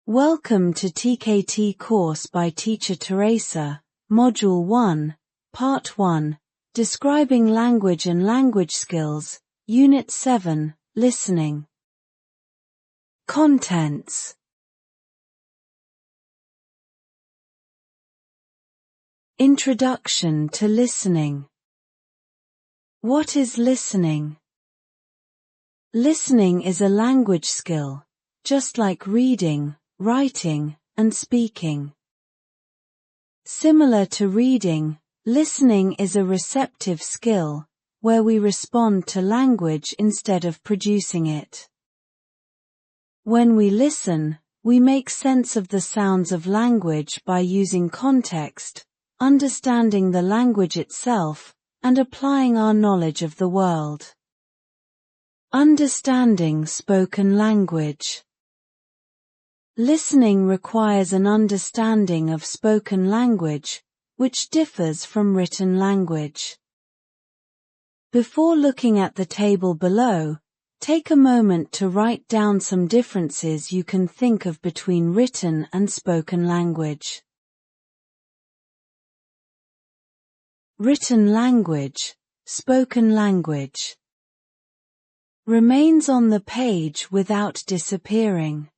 Welcome to TKT course by Teacher Teresa, Module 1, Part 1, Describing Language and Language Skills, Unit 7, Listening. Contents. Introduction to listening. What is listening? Listening is a language skill, just like reading, writing, and speaking. Similar to reading, listening is a receptive skill, where we respond to language instead of producing it. When we listen, we make sense of the sounds of language by using context, understanding the language itself, and applying our knowledge of the world. Understanding spoken language. Listening requires an understanding of spoken language, which differs from written language. Before looking at the table below, take a moment to write down some differences you can think of between written and spoken language. Written language, spoken language. Remains on the page without disappearing.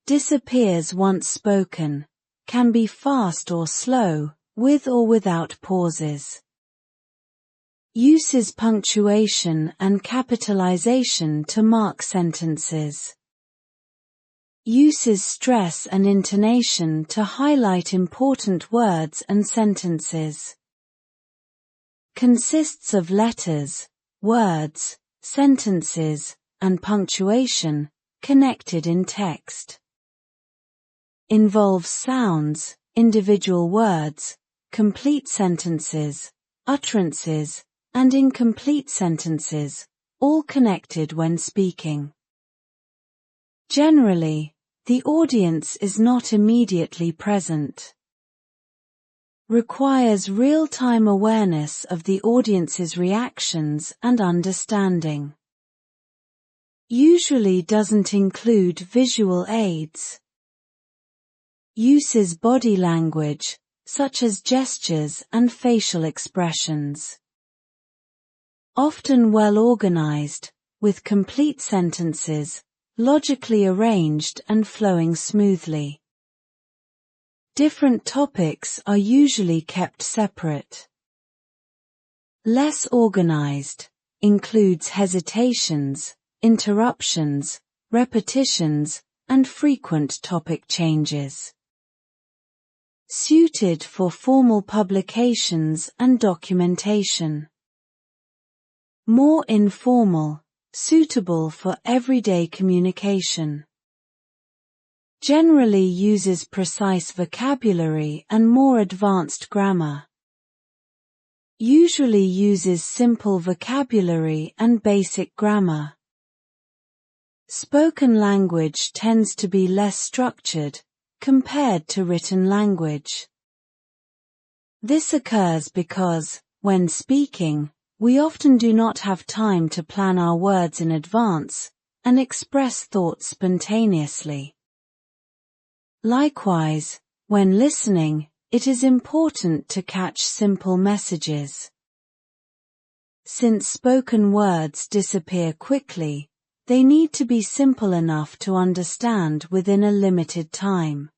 Disappears once spoken, can be fast or slow, with or without pauses. Uses punctuation and capitalization to mark sentences. Uses stress and intonation to highlight important words and sentences. Consists of letters, words, sentences, and punctuation, connected in text. Involves sounds, individual words, complete sentences, utterances, and incomplete sentences, all connected when speaking. Generally, the audience is not immediately present. Requires real-time awareness of the audience's reactions and understanding. Usually doesn't include visual aids. Uses body language, such as gestures and facial expressions. Often well organized, with complete sentences, logically arranged and flowing smoothly. Different topics are usually kept separate. Less organized, includes hesitations, interruptions, repetitions, and frequent topic changes. Suited for formal publications and documentation. More informal, suitable for everyday communication. Generally uses precise vocabulary and more advanced grammar. Usually uses simple vocabulary and basic grammar. Spoken language tends to be less structured, compared to written language. This occurs because, when speaking, we often do not have time to plan our words in advance, and express thoughts spontaneously. Likewise, when listening, it is important to catch simple messages. Since spoken words disappear quickly, they need to be simple enough to understand within a limited time.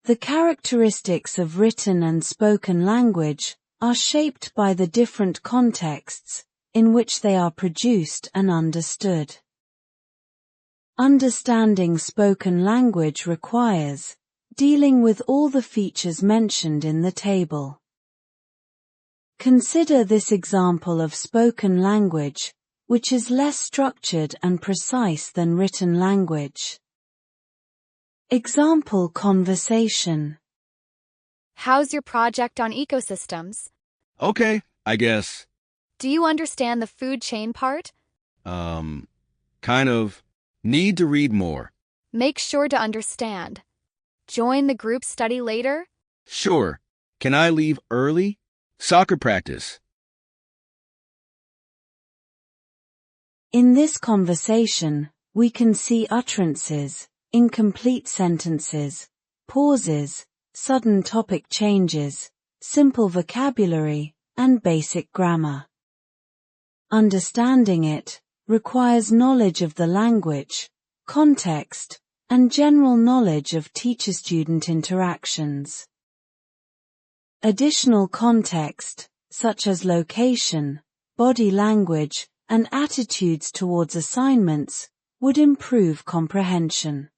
The characteristics of written and spoken language are shaped by the different contexts in which they are produced and understood. Understanding spoken language requires dealing with all the features mentioned in the table. Consider this example of spoken language, which is less structured and precise than written language. Example conversation. How's your project on ecosystems? Okay, I guess. Do you understand the food chain part? Kind of. Need to read more. Make sure to understand. Join the group study later? Sure. Can I leave early? Soccer practice. In this conversation, we can see utterances, incomplete sentences, pauses, sudden topic changes, simple vocabulary, and basic grammar. Understanding it requires knowledge of the language, context, and general knowledge of teacher-student interactions. Additional context, such as location, body language, and attitudes towards assignments, would improve comprehension.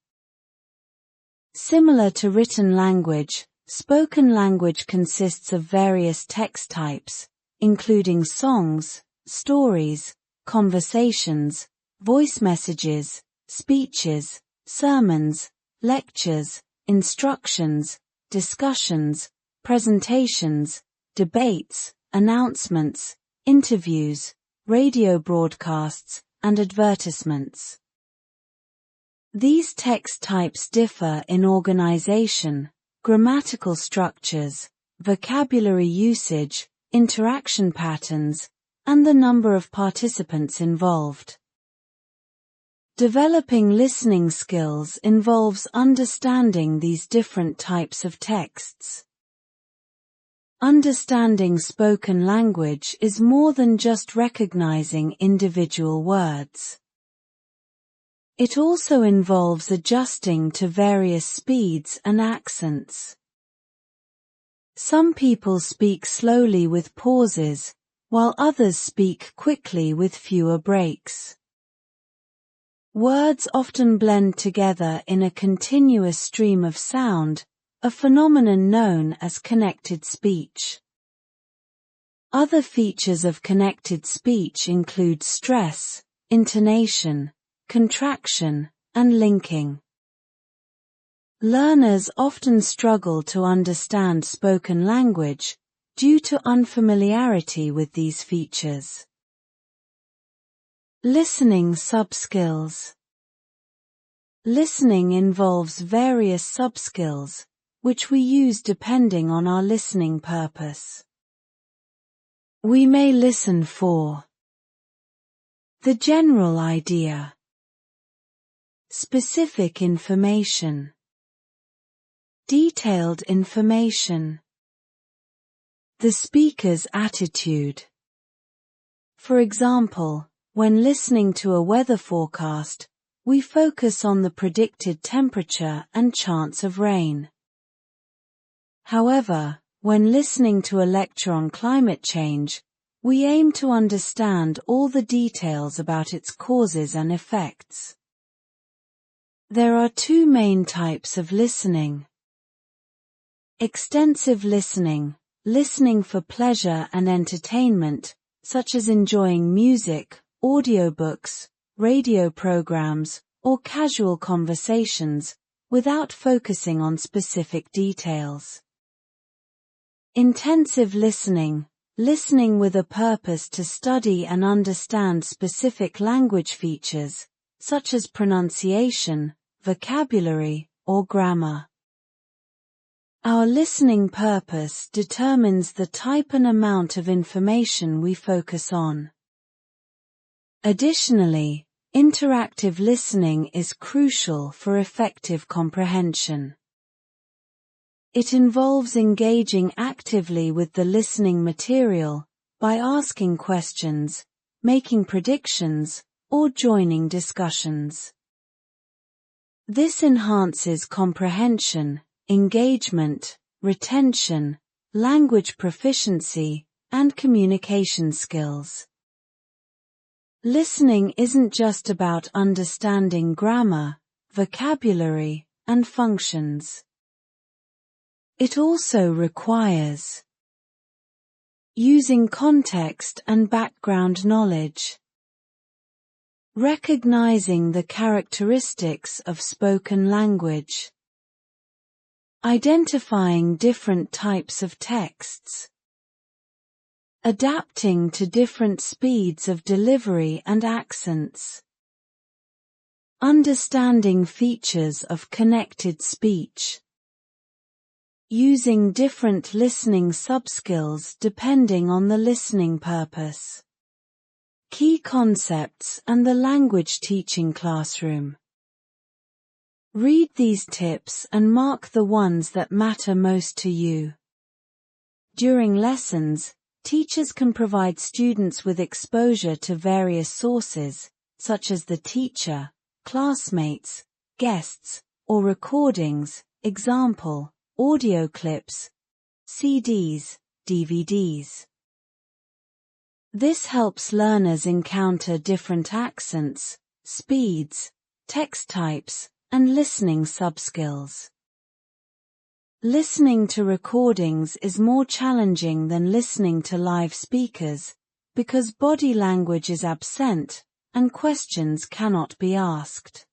Similar to written language, spoken language consists of various text types, including songs, stories, conversations, voice messages, speeches, sermons, lectures, instructions, discussions, presentations, debates, announcements, interviews, radio broadcasts, and advertisements. These text types differ in organization, grammatical structures, vocabulary usage, interaction patterns, and the number of participants involved. Developing listening skills involves understanding these different types of texts. Understanding spoken language is more than just recognizing individual words. It also involves adjusting to various speeds and accents. Some people speak slowly with pauses, while others speak quickly with fewer breaks. Words often blend together in a continuous stream of sound, a phenomenon known as connected speech. Other features of connected speech include stress, intonation, contraction, and linking. Learners often struggle to understand spoken language due to unfamiliarity with these features. Listening subskills. Listening involves various subskills, which we use depending on our listening purpose. We may listen for the general idea, specific information, detailed information, the speaker's attitude. For example, when listening to a weather forecast, we focus on the predicted temperature and chance of rain. However, when listening to a lecture on climate change, we aim to understand all the details about its causes and effects. There are two main types of listening. Extensive listening, listening for pleasure and entertainment, such as enjoying music, audiobooks, radio programs, or casual conversations, without focusing on specific details. Intensive listening, listening with a purpose to study and understand specific language features, such as pronunciation, vocabulary, or grammar. Our listening purpose determines the type and amount of information we focus on. Additionally, interactive listening is crucial for effective comprehension. It involves engaging actively with the listening material by asking questions, making predictions, or joining discussions. This enhances comprehension, engagement, retention, language proficiency, and communication skills. Listening isn't just about understanding grammar, vocabulary, and functions. It also requires using context and background knowledge, recognizing the characteristics of spoken language, identifying different types of texts, adapting to different speeds of delivery and accents, understanding features of connected speech, using different listening subskills depending on the listening purpose. Key concepts and the language teaching classroom. Read these tips and mark the ones that matter most to you. During lessons, teachers can provide students with exposure to various sources, such as the teacher, classmates, guests, or recordings, example, audio clips, CDs, DVDs. This helps learners encounter different accents, speeds, text types, and listening subskills. Listening to recordings is more challenging than listening to live speakers, because body language is absent, and questions cannot be asked.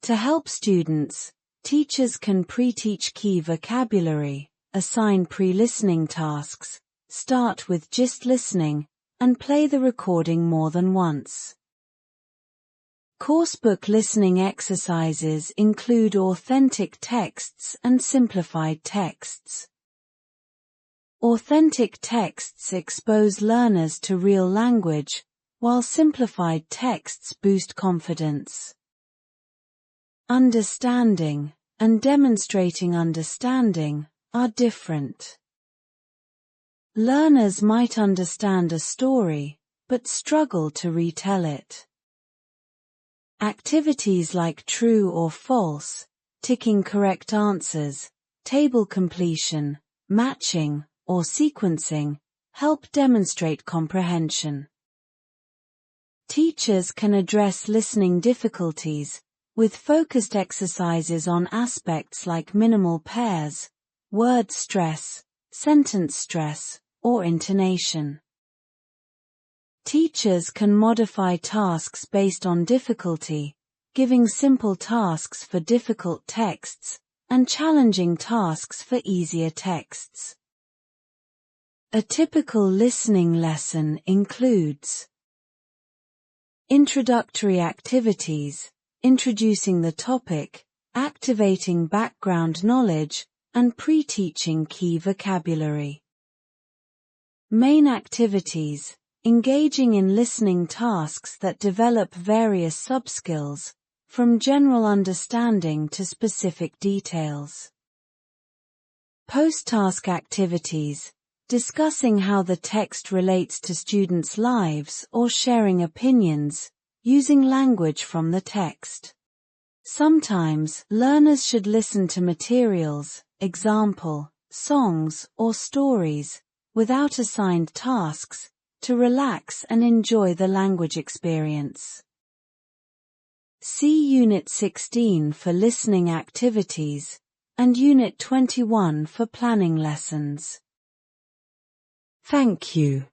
To help students, teachers can pre-teach key vocabulary, assign pre-listening tasks, start with just listening, and play the recording more than once. Coursebook listening exercises include authentic texts and simplified texts. Authentic texts expose learners to real language, while simplified texts boost confidence. Understanding and demonstrating understanding are different. Learners might understand a story, but struggle to retell it. Activities like true or false, ticking correct answers, table completion, matching, or sequencing help demonstrate comprehension. Teachers can address listening difficulties with focused exercises on aspects like minimal pairs, word stress, sentence stress, or intonation. Teachers can modify tasks based on difficulty, giving simple tasks for difficult texts and challenging tasks for easier texts. A typical listening lesson includes introductory activities, introducing the topic, activating background knowledge, and pre-teaching key vocabulary. Main activities, engaging in listening tasks that develop various subskills, from general understanding to specific details. Post-task activities, discussing how the text relates to students' lives or sharing opinions, using language from the text. Sometimes, learners should listen to materials, example, songs or stories, without assigned tasks, to relax and enjoy the language experience. See Unit 16 for listening activities, and Unit 21 for planning lessons. Thank you.